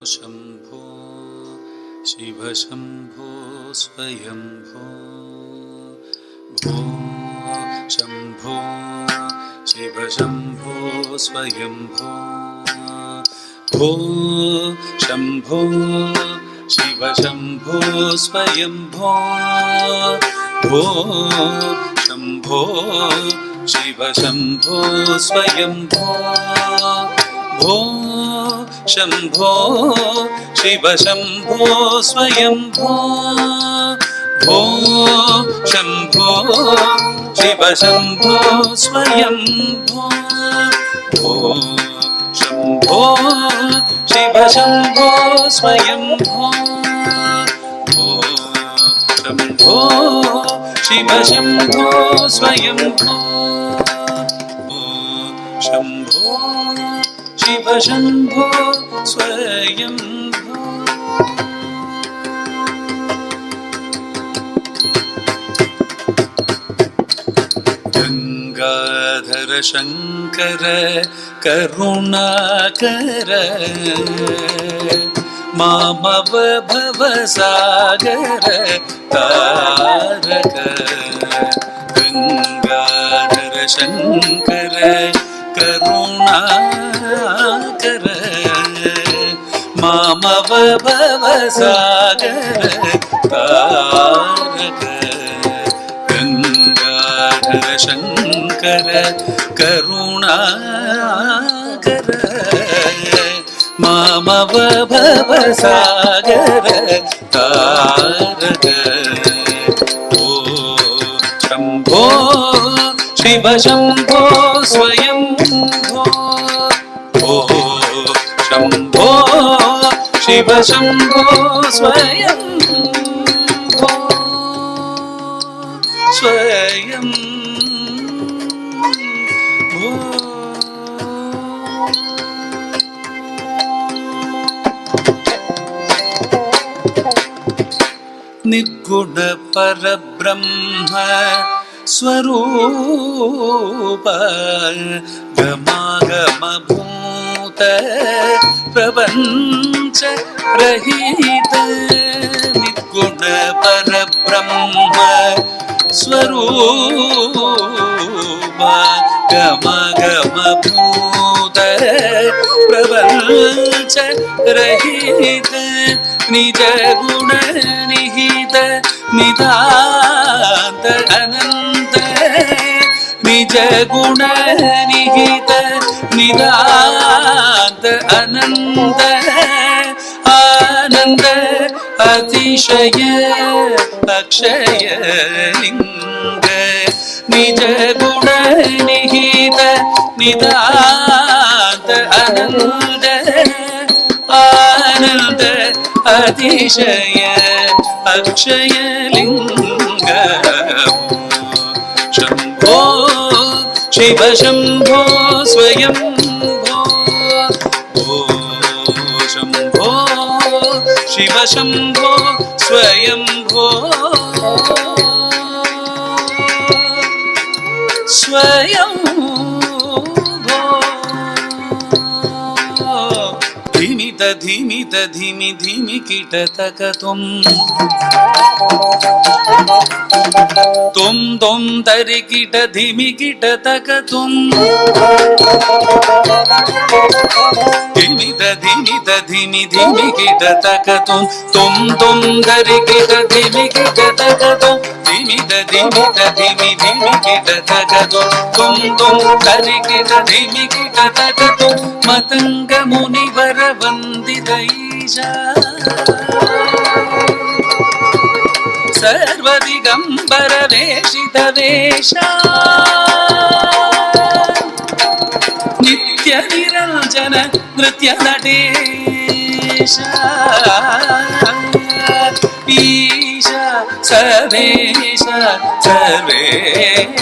शंभो शिव शंभो स्वयंभो भो शंभो शिव शंभो स्वयंभो भो शंभो शिव शंभो स्वयंभो भो शंभो शिव शंभो स्वयंभो भो शंभो शिव शंभो स्वयंभो भो शंभो शिव शंभो स्वयंभो भो शंभो शिव शंभो स्वयंभो भो शंभो शिव शंभो स्वयंभो भो शंभो शिव शंभो स्वयंभो। गंगाधर शंकर करुणाकर मामव भवसागर तारक गंगाधर शंकर करुणाकर मामव भवसागर तारक गंगाधर शंकर करुणाकर मामव भवसागर तारक ओ शंभो शिव शंभो स्वयंभो भो शंभो शिव शंभो स्वयंभो स्वयंभो। निर्गुण परब्रह्म स्वरूप गमागम भूत प्रपंच रहित निर्गुण परब्रह्म स्वरूप गमागम भूत प्रपंच रहित निज गुण निहित निदान्त अनंत निज गुण निहित निदान्त अनंत आनंद अतिशय अक्षय लिंग निज गुण निहित निदान्त अनंत आनंद अतिशय अक्षय लिंग शंभो शिव शंभो स्वयंभो भो शंभो शिव शंभो स्वयंभो स्वयंभो। धिमित धिमित धिमि धिमि कीटतक तुम तरि कीट धिमि कीटतक तुम धिमित धिमित धिमि धिमि कीटतक तुम तरि कीट धिमि कीटतक तुम धिमित धिमित धिमि धिमि कीटतक तुम तरि कीट धिमि कीटतक तुम मतंग मुनिवर वंदित ईशा सर्वदिगंबर वेशित वेशा नित्य निरंजन नृत्य नटेशा ईशा सर्वेशा सर्वेशा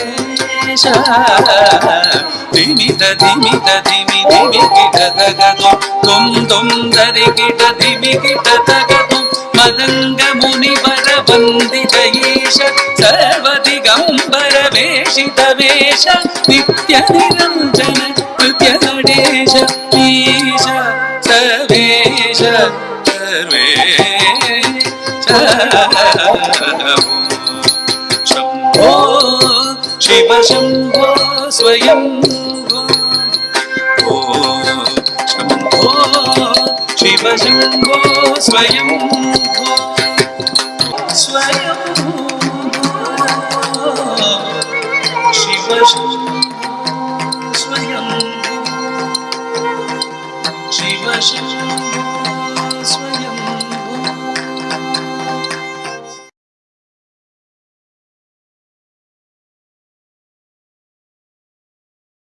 धिमित धिमित धिमि धिमि कीटतक तुम तरि कीट धिमि कीटतक तुम मदंग मुनिवर वंदित ईश सर्वदिगंबर वेशित वेश नित्य निरंजन नृत्य नटेश ईश सर्वेश सर्वेश शम्भो शिव शम्भो स्वयं शम्भो शिव शम्भो स्वयं स्वयं शिव